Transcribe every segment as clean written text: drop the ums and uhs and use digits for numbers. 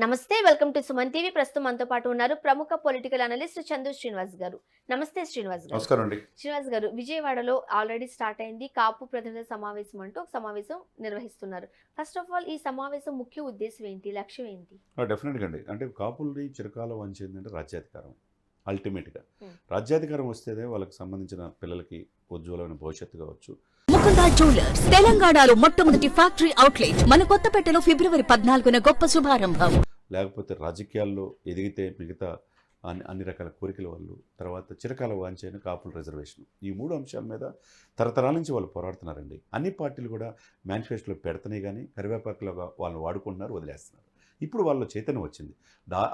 నమస్తే. Welcome to Suman TV. ప్రస్తుతం మనతో పాటు ఉన్నారు ప్రముఖ పొలిటికల్ అనలిస్ట్ చందు శ్రీనివాస్ గారు. నమస్తే శ్రీనివాస్ గారు. నమస్కారం అండి. శ్రీనివాస్ గారు, విజయవాడలో ఆల్రెడీ స్టార్ట్ అయింది కాపు ప్రతినిధుల సమావేశం అంటూ ఒక సమావేశం నిర్వహిస్తున్నారు. ఫస్ట్ ఆఫ్ ఆల్ ఈ సమావేశం ముఖ్య ఉద్దేశం ఏంటి? లక్ష్యం ఏంటి? డెఫినెట్గా అండి. అంటే కాపుల్ని చిరకాల వంచిందంటే రాజ్యాధికారం. అల్టిమేట్గా హ్మ్. రాజ్యాధికారం వస్తేనే వాళ్ళకి సంబంధించిన పిల్లలకి ఉజ్వలమైన భవిష్యత్తు కావచ్చు. ముకుంద జ్యువెలర్స్ తెలంగాణలో మొట్టమొదటి ఫ్యాక్టరీ అవుట్లెట్ మన కొత్తపేటలో ఫిబ్రవరి 14న గొప్ప శుభారంభం. లేకపోతే రాజకీయాల్లో ఎదిగితే మిగతా అన్ని రకాల కోరికల వాళ్ళు, తర్వాత చిరకాల వాంఛైన కాపుల రిజర్వేషన్, ఈ మూడు అంశాల మీద తరతరాల నుంచి వాళ్ళు పోరాడుతున్నారండి. అన్ని పార్టీలు కూడా మేనిఫెస్టోలో పెడుతున్నాయి, కానీ కరివేపాకులుగా వాళ్ళని వాడుకుంటున్నారు, వదిలేస్తున్నారు. ఇప్పుడు వాళ్ళ చైతన్యం వచ్చింది.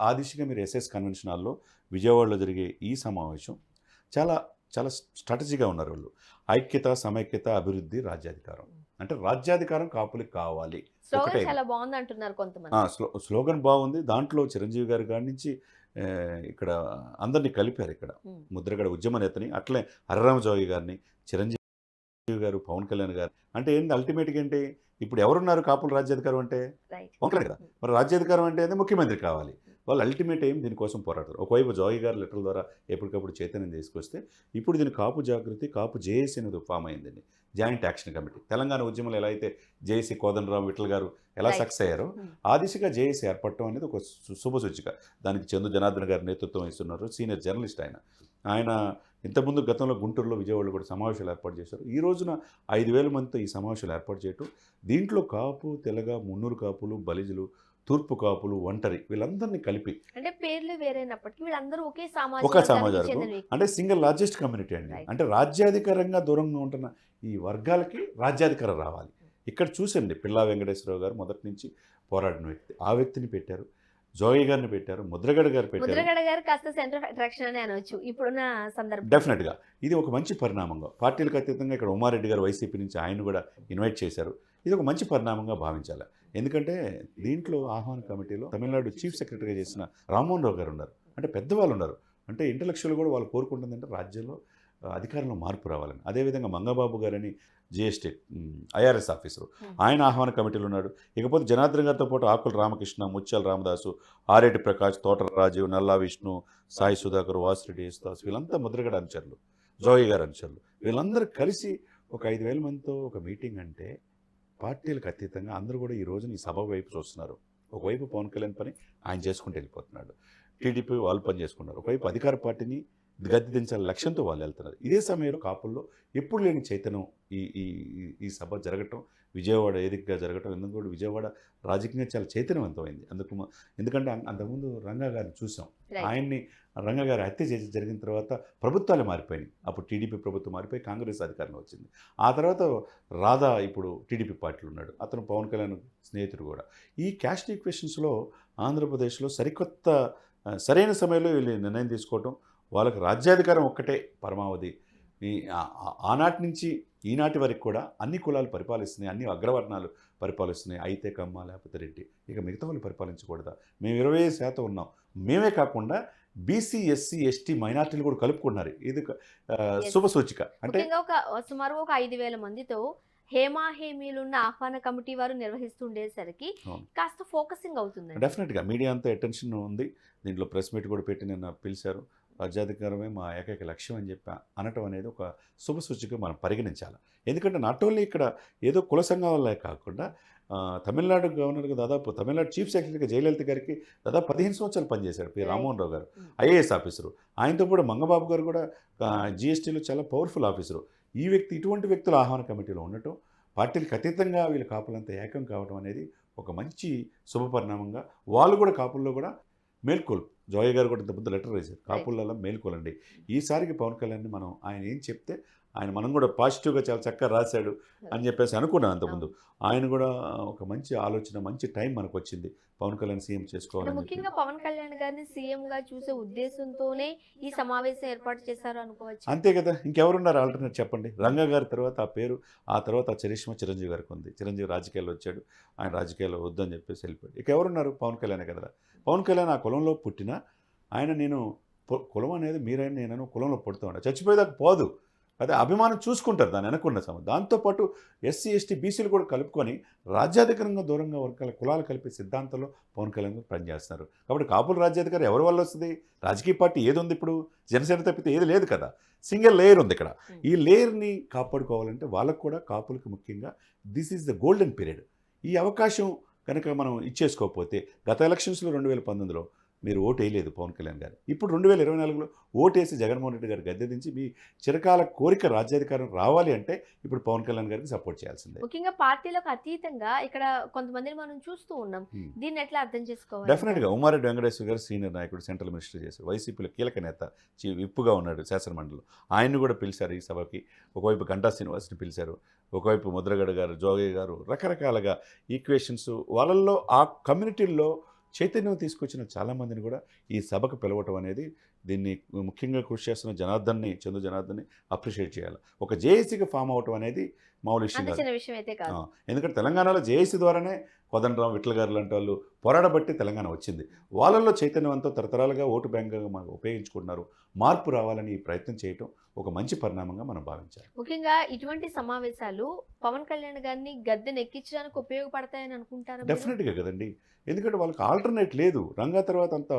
ఆ దిశగా మీరు ఎస్ఎస్ కన్వెన్షన్ హాల్లో విజయవాడలో జరిగే ఈ సమావేశం చాలా చాలా స్ట్రాటజీగా ఉన్నారు వాళ్ళు. ఐక్యత, సమైక్యత, అభివృద్ధి, రాజ్యాధికారం. అంటే రాజ్యాధికారం కాపులకి కావాలి. ఒకటే చాలా బాగుంది అంటున్నారు కొంతమంది. స్లోగన్ బాగుంది. దాంట్లో చిరంజీవి గారి కాడి నుంచి ఇక్కడ అందరినీ కలిపారు. ఇక్కడ ముద్రగడ ఉద్యమ నేతని, అట్లే హరిరామజోగి గారిని, చిరంజీవి గారు, పవన్ కళ్యాణ్ గారు. అంటే ఏంటి అల్టిమేట్గా ఏంటి, ఇప్పుడు ఎవరున్నారు కాపుల రాజ్యాధికారం అంటే? పవన్ కళ్యాణ్ కదా. మరి రాజ్యాధికారం అంటే ముఖ్యమంత్రి కావాలి. వాళ్ళు అల్టిమేట్ ఏం దీనికోసం పోరాడతారు. ఒకవైపు జోగి గారు లెటర్ల ద్వారా ఎప్పటికప్పుడు చైతన్యం తీసుకొస్తే, ఇప్పుడు దీని కాపు జాగృతి, కాపు జేఏసీ అనేది ఫామ్ అయిందండి. Joint action committee. తెలంగాణ ఉద్యమంలో ఎలా అయితే జేఏసీ కోదండరాం విఠల్ గారు ఎలా సక్సెస్ అయ్యారో, ఆ దిశగా జేఏసీ ఏర్పడటం అనేది ఒక శుభసూచిక. దానికి చందు జనార్దన్ గారు నేతృత్వం ఇస్తున్నారు. సీనియర్ జర్నలిస్ట్ ఆయన ఇంతకుముందు గతంలో గుంటూరులో, విజయవాడలో కూడా సమావేశాలు ఏర్పాటు చేశారు. ఈ రోజున 5,000 మందితో ఈ సమావేశాలు ఏర్పాటు చేయటం, దీంట్లో కాపు, తెలగ, మున్నూరు కాపులు, బలిజులు, తూర్పు కాపులు, ఒంటరి, వీళ్ళందరినీ కలిపి, అంటే పేర్లు వేరైనప్పటికీ వీళ్ళందరూ ఒకే ఒక సామాజిక సమాజానికి, అంటే సింగిల్ లార్జెస్ట్ కమ్యూనిటీ అండి. అంటే రాజ్యాధికారంగా దూరంగా ఉంటున్న ఈ వర్గాలకి రాజ్యాధికారం రావాలి. ఇక్కడ చూసండి, పిల్లా వెంకటేశ్వరరావు గారు మొదటి నుంచి పోరాడిన వ్యక్తి, ఆ వ్యక్తిని పెట్టారు. జోగి గారిని పెట్టారు, ముద్రగడ గారు పెట్టారు. ముద్రగడ గారు కాస్త సెంటర్ ఆఫ్ అట్రాక్షన్ అని అనొచ్చు ఇప్పుడున్న సందర్భం. డెఫినెట్గా ఇది ఒక మంచి పరిణామంగా, పార్టీలకు అతీతంగా ఇక్కడ ఉమారెడ్డి గారు వైసీపీ నుంచి ఆయన కూడా ఇన్వైట్ చేశారు. ఇది ఒక మంచి పరిణామంగా భావించాలి. ఎందుకంటే దీంట్లో ఆహ్వాన కమిటీలో తమిళనాడు చీఫ్ సెక్రటరీగా చేసిన రామ్మోహన్ రావు గారు ఉన్నారు. అంటే పెద్దవాళ్ళు ఉన్నారు. అంటే ఇంటలెక్చువల్ కూడా వాళ్ళు కోరుకుంటుందంటే రాజ్యంలో అధికారంలో మార్పు రావాలని. అదేవిధంగా మంగబాబు గారని జిఎస్టీ ఐఆర్ఎస్ ఆఫీసరు, ఆయన ఆహ్వాన కమిటీలో ఉన్నాడు. ఇకపోతే జనార్దన్ గారితో పాటు ఆకుల రామకృష్ణ, ముత్యాల రామదాసు, ఆరేటి ప్రకాష్, తోటర రాజీవ్, నల్లా విష్ణు, సాయి సుధాకర్, వాసిరెడ్డి యేసుదాస్, వీళ్ళంతా ముద్రగడ అనుచరులు, జోగి గారు అనుచరులు. వీళ్ళందరూ కలిసి ఒక 5,000 మందితో ఒక మీటింగ్ అంటే, పార్టీలకు అతీతంగా అందరూ కూడా ఈ రోజున ఈ సభ వైపు చూస్తున్నారు. ఒకవైపు పవన్ కళ్యాణ్ పని ఆయన చేసుకుంటూ వెళ్ళిపోతున్నాడు, టీడీపీ వాళ్ళు పని చేసుకున్నారు. ఒకవైపు అధికార పార్టీని గద్దె దించాల లక్ష్యంతో వాళ్ళు వెళ్తున్నారు. ఇదే సమయంలో కాపుల్లో ఎప్పుడు లేని చైతన్యం ఈ ఈ ఈ సభ జరగటం, విజయవాడ వేదికగా జరగటం, ఎందుకంటే విజయవాడ రాజకీయంగా చాలా చైతన్యవంతమైంది. ఎందుకంటే అంతకుముందు రంగా గారిని చూసాం. ఆయన్ని, రంగా గారి హత్య చేసి జరిగిన తర్వాత ప్రభుత్వాలు మారిపోయినాయి. అప్పుడు టీడీపీ ప్రభుత్వం మారిపోయి కాంగ్రెస్ అధికారంలో వచ్చింది. ఆ తర్వాత రాధా ఇప్పుడు టీడీపీ పార్టీలో ఉన్నాడు. అతను పవన్ కళ్యాణ్ స్నేహితుడు కూడా. ఈ క్యాస్ట్ ఈక్వేషన్స్లో ఆంధ్రప్రదేశ్లో సరైన సమయంలో వీళ్ళు నిర్ణయం తీసుకోవటం, వాళ్ళకి రాజ్యాధికారం ఒక్కటే పరమావధి. ఈ ఆనాటి నుంచి ఈనాటి వరకు కూడా అన్ని కులాలు పరిపాలిస్తున్నాయి, అన్ని అగ్రవర్ణాలు పరిపాలిస్తున్నాయి. అయితే కమ్మ, లేకపోతే రెడ్డి, ఇక మిగతా వాళ్ళు పరిపాలించకూడదా? మేము 25% ఉన్నాం. మేమే కాకుండా బీసీ, ఎస్సీ, ఎస్టీ, మైనార్టీలు కూడా కలుపుకున్నారు. ఇది శుభసూచిక. అంటే సుమారు ఒక 5,000 మందితో హేమాహేమీలున్న ఆహ్వాన కమిటీ వారు నిర్వహిస్తుండేసరికి కాస్త ఫోకసింగ్ అవుతుంది. డెఫినెట్గా మీడియా అంతా అటెన్షన్ ఉంది. దీంట్లో ప్రెస్ మీట్ కూడా పెట్టి నిన్న పిలిచారు. రాజ్యాధికారమే మా ఏకైక లక్ష్యం అని చెప్పి అనటం అనేది ఒక శుభసూచిక మనం పరిగణించాలి. ఎందుకంటే నాట్ ఓన్లీ ఇక్కడ ఏదో కుల సంఘం వల్లే కాకుండా, తమిళనాడు గవర్నర్గా దాదాపు, తమిళనాడు చీఫ్ సెక్రటరీగా జయలలిత గారికి దాదాపు 15 సంవత్సరాలు పనిచేశాడు పి రామ్మోహన్ రావు గారు, ఐఏఎస్ ఆఫీసరు. ఆయనతో కూడా మంగబాబు గారు కూడా జిఎస్టీలో చాలా పవర్ఫుల్ ఆఫీసరు. ఇటువంటి వ్యక్తుల ఆహ్వాన కమిటీలో ఉండటం, పార్టీలకు అతీతంగా వీళ్ళు కాపులంతా ఏకం కావడం అనేది ఒక మంచి శుభపరిణామంగా, వాళ్ళు కూడా కాపుల్లో కూడా మేల్కోలు. జోగి గారు కూడా ఇంతకుముందు లెటర్ రాశారు, కాపులలో మేల్కోలండి. ఈసారికి పవన్ కళ్యాణ్ని ఆయన ఏం చెప్తే మనం కూడా పాజిటివ్గా చాలా చక్కగా రాశాడు అని చెప్పేసి అనుకున్నాను అంతకుముందు. ఆయన కూడా ఒక మంచి ఆలోచన, మంచి టైం మనకు వచ్చింది పవన్ కళ్యాణ్ సీఎం చేసుకోవాలి. ముఖ్యంగా పవన్ కళ్యాణ్ గారిని సీఎం గా చూసే ఉద్దేశంతోనే ఈ సమావేశం ఏర్పాటు చేశారు అనుకోవచ్చు. అంతే కదా, ఇంకెవరున్నారు ఆల్టర్నేట్ చెప్పండి? రంగా గారి తర్వాత ఆ పేరు, ఆ తర్వాత ఆ చరిష్మా చిరంజీవి గారికి ఉంది. చిరంజీవి రాజకీయాల్లో వచ్చాడు, ఆయన రాజకీయాల్లో వద్దని చెప్పేసి వెళ్ళిపోయాడు. ఇక ఎవరున్నారు? పవన్ కళ్యాణే కదా. పవన్ కళ్యాణ్ ఆ కులంలో పుట్టిన ఆయన, నేను కులం అనేది మీరైనా నేనైనా కులంలో పుడుతూ ఉంటాను, చచ్చిపోయేదాకా పోదు. అదే అభిమానం చూసుకుంటారు దాన్ని అనుకున్న సమయం. దాంతోపాటు ఎస్సీ ఎస్టీ బీసీలు కూడా కలుపుకొని రాజ్యాధికారంగా దూరంగా వర్గాల కులాలు కలిపే సిద్ధాంతంలో పవన్ కళ్యాణ్ గారు పనిచేస్తున్నారు. కాబట్టి కాపుల రాజ్యాధికారం ఎవరి వల్ల వస్తుంది? రాజకీయ పార్టీ ఏది ఉంది ఇప్పుడు? జనసేన తప్పితే ఏది లేదు కదా. సింగిల్ లేయర్ ఉంది ఇక్కడ. ఈ లేయర్ని కాపాడుకోవాలంటే వాళ్ళకు కూడా కాపులకు ముఖ్యంగా this is the golden period. ఈ అవకాశం కనుక మనం ఇచ్చేసుకోకపోతే గత ఎలక్షన్స్లో 2019లో మీరు ఓటు వేయలేదు పవన్ కళ్యాణ్ గారు. ఇప్పుడు 2024లో ఓటేసి జగన్మోహన్ రెడ్డి గారు గద్దె దించి మీ చిరకాల కోరిక రాజ్యాధికారం రావాలి అంటే ఇప్పుడు పవన్ కళ్యాణ్ గారికి సపోర్ట్ చేయాల్సిందే. ముఖ్యంగా పార్టీలకు అతీతంగా ఇక్కడ కొంతమందిని మనం చూస్తూ ఉన్నాం. దీన్ని ఎట్లా అర్థం చేసుకోవాలి? డెఫినెట్గా ఉమారెడ్డి వెంకటేశ్వర గారు సీనియర్ నాయకుడు, సెంట్రల్ మినిస్టర్ చేశారు, వైసీపీలో కీలక నేత, విప్పుగా ఉన్నాడు శాసనమండలిలో. ఆయన్ని కూడా పిలిచారు ఈ సభకి. ఒకవైపు గంటా శ్రీనివాస్ని పిలిచారు, ఒకవైపు ముద్రగడ గారు, జోగయ్య గారు, రకరకాలుగా ఈక్వేషన్స్ వాళ్ళల్లో ఆ కమ్యూనిటీల్లో చైతన్యం తీసుకొచ్చిన చాలామందిని కూడా ఈ సభకు పిలవటం అనేది దీన్ని ముఖ్యంగా కృషి చేస్తున్న చందు జనార్దన్ని అప్రిషియేట్ చేయాలి. ఒక జేఏసీగా ఫామ్ అవటం అనేది మామూలు విషయం కాదు. చిన్న విషయం అయితే కాదు. ఎందుకంటే తెలంగాణలో జేఏసీ ద్వారానే కోదండరాం, విట్ల గారు లాంటి వాళ్ళు పోరాడబట్టి తెలంగాణ వచ్చింది. వాళ్ళల్లో చైతన్యవంతం తరతరాలుగా ఓటు బ్యాంకుగా మనకు ఉపయోగించుకుంటున్నారు. మార్పు రావాలని ఈ ప్రయత్నం చేయటం ఒక మంచి పరిణామంగా మనం భావించాలి. ముఖ్యంగా ఇటువంటి సమావేశాలు పవన్ కళ్యాణ్ గారిని గద్దెను ఎక్కించడానికి ఉపయోగపడతాయని అనుకుంటారు? డెఫినెట్గా కదండి. ఎందుకంటే వాళ్ళకి ఆల్టర్నేట్ లేదు. రంగా తర్వాత అంత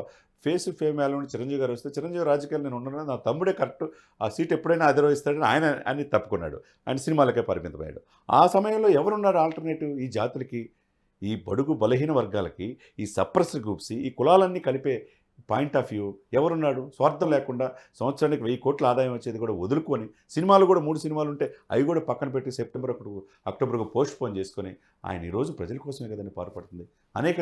ఫేస్ ఫేమ్ యాలని చిరంజీవి గారు వస్తే చిరంజీవి రాజకీయాలు నేను ఉండను, నా తమ్ముడే కరెక్ట్, ఆ సీట్ ఎప్పుడైనా అధిరోహిస్తాడని ఆయన అన్ని తప్పుకున్నాడు. ఆయన సినిమాలకే పరిమితమయ్యాడు. ఆ సమయంలో ఎవరున్నారు ఆల్టర్నేటివ్? ఈ జాతులకి, ఈ బడుగు బలహీన వర్గాలకి, ఈ సప్రెస్డ్ గ్రూప్స్, ఈ కులాలన్నీ కలిపే పాయింట్ ఆఫ్ వ్యూ ఎవరున్నాడు? స్వార్థం లేకుండా సంవత్సరానికి 1000 కోట్ల ఆదాయం వచ్చేది కూడా వదులుకొని, సినిమాలు కూడా 3 సినిమాలు ఉంటే అవి కూడా పక్కన పెట్టి సెప్టెంబర్ 1 అక్టోబర్కు పోస్ట్ పోన్ చేసుకొని ఆయన ఈరోజు ప్రజల కోసమే కదండి పాటుపడుతుంది. అనేక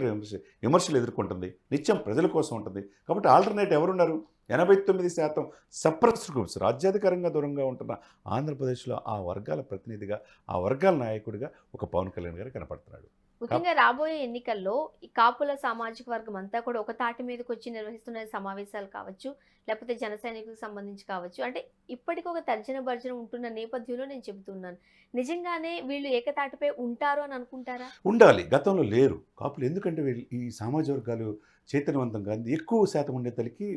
విమర్శలు ఎదుర్కొంటుంది, నిత్యం ప్రజల కోసం ఉంటుంది. కాబట్టి ఆల్టర్నేట్ ఎవరున్నారు? 89% సప్రెస్డ్ గ్రూప్స్, రాజ్యాధికారంగా దూరంగా ఉంటున్న ఆంధ్రప్రదేశ్లో ఆ వర్గాల ప్రతినిధిగా, ఆ వర్గాల నాయకుడిగా ఒక పవన్ కళ్యాణ్ గారు కనపడుతున్నాడు. ముఖ్యంగా రాబోయే ఎన్నికల్లో ఈ కాపుల సామాజిక వర్గం అంతా కూడా ఒక తాటి మీదకి వచ్చి నిర్వహిస్తున్న సమావేశాలు కావచ్చు, లేకపోతే జన సైనికులకు సంబంధించి కావచ్చు, అంటే ఇప్పటికీ ఒక తర్జన భర్జన ఉంటున్న నేపథ్యంలో నేను చెబుతున్నాను. నిజంగానే వీళ్ళు ఏకతాటిపై ఉంటారు అని అనుకుంటారా? ఉండాలి. గతంలో లేరు కాపులు. ఎందుకంటే వీళ్ళు ఈ సామాజిక వర్గాలు చైతన్యవంతంగా ఎక్కువ శాతం ఉండే తల్లికి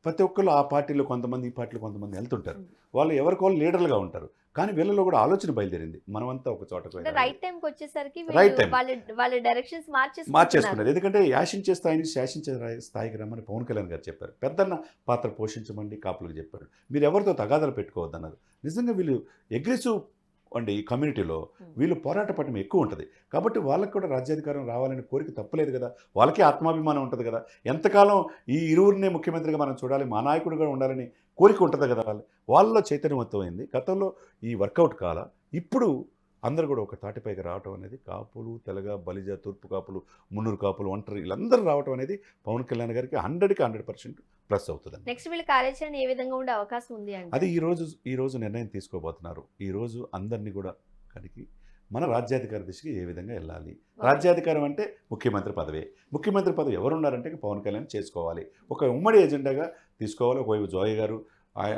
ప్రతి ఒక్కరు ఆ పార్టీలో కొంతమంది, ఈ పార్టీలో కొంతమంది వెళ్తుంటారు. వాళ్ళు ఎవరికోళ్ళు లీడర్లుగా ఉంటారు. కానీ వీళ్ళలో కూడా ఆలోచన బయలుదేరింది, మనమంతా ఒక చోటకు రైట్ టైంకి వచ్చేసరికి రైట్ టైం వాళ్ళ డైరెక్షన్స్ మార్చేసుకున్నారు. ఎందుకంటే యాశించే స్థాయిని శాసించే స్థాయికి రమ్మని పవన్ కళ్యాణ్ గారు చెప్పారు. పెద్దన్న పాత్ర పోషించమని కాపులకు చెప్పారు. మీరు ఎవరితో తగాదాలు పెట్టుకోవద్దన్నారు. నిజంగా వీళ్ళు అగ్రెసివ్ అండి. ఈ కమ్యూనిటీలో వీళ్ళు పోరాట పట్టం ఎక్కువ ఉంటుంది. కాబట్టి వాళ్ళకి కూడా రాజ్యాధికారం రావాలని కోరిక తప్పలేదు కదా. వాళ్ళకి ఆత్మాభిమానం ఉంటుంది కదా. ఎంతకాలం ఈ ఇరువురినే ముఖ్యమంత్రిగా మనం చూడాలి, మా నాయకుడిగా ఉండాలని కోరిక ఉంటుంది కదా. వాళ్ళలో చైతన్యవంతమైంది. గతంలో ఈ వర్కౌట్ కాల. ఇప్పుడు అందరూ కూడా ఒక తాటిపైకి రావటం అనేది, కాపులు, తెలగ, బలిజ, తూర్పు కాపులు, మున్నూరు కాపులు, ఒంటరి వీళ్ళందరూ రావటం అనేది పవన్ కళ్యాణ్ గారికి 100% ప్లస్ అవుతుంది. నెక్స్ట్ వీళ్ళ కార్యాచరణ ఏ విధంగా ఉండే అవకాశం ఉంది అంటే అది ఈ రోజు నిర్ణయం తీసుకోబోతున్నారు. ఈ రోజు అందరినీ కూడా కలిగి మన రాజ్యాధికార దిశకి ఏ విధంగా వెళ్ళాలి. రాజ్యాధికారం అంటే ముఖ్యమంత్రి పదవే. ముఖ్యమంత్రి పదవి ఎవరున్నారంటే పవన్ కళ్యాణ్ చేసుకోవాలి. ఒక ఉమ్మడి ఎజెండాగా తీసుకోవాలి. ఒకవైపు జోయ్ గారు,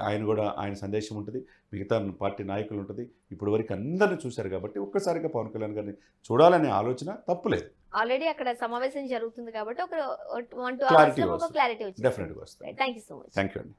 ఆయన కూడా ఆయన సందేశం ఉంటుంది, మిగతా పార్టీ నాయకులు ఉంటుంది. ఇప్పుడు వరకు అందరిని చూశారు కాబట్టి ఒక్కసారిగా పవన్ కళ్యాణ్ గారిని చూడాలనే ఆలోచన తప్పులేదు. ఆల్రెడీ అక్కడ సమావేశం జరుగుతుంది కాబట్టి ఒక క్లారిటీ వచ్చింది. డెఫినెట్గా వస్తుంది. Thank you so much. Thank you అండి.